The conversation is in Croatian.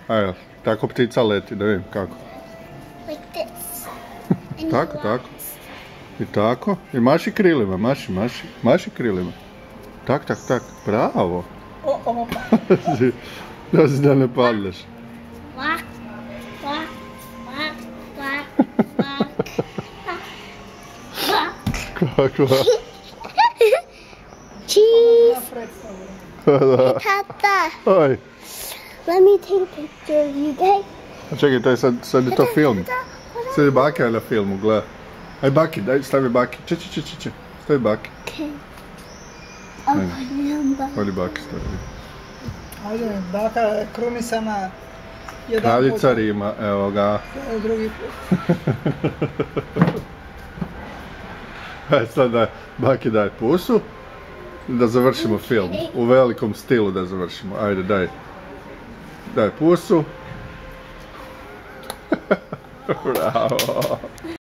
Evo, tako ptica leti, da vidim kako. Like this. Tako, tako. I tako. I maši krilima, maši krilima. Tak, bravo. Da ne padneš. Quack, quack, quack, quack, quack, quack. Cheese. Tata, Oj. let me take a picture of you guys. Čekaj, to je sad je to film. Sad je baka je na filmu, gleda. Aj baki, daj, stavi baki. Če. Stavi baki. Okay. Oh, Oli baki stavi. Ajde, baka krunisana jedan Kraljica Rima, evo ga. drugi put. Aj sad daj, baki daj pusu. Da završimo film. U velikom stilu da završimo. Ajde, daj. Daj pusu. Bravo.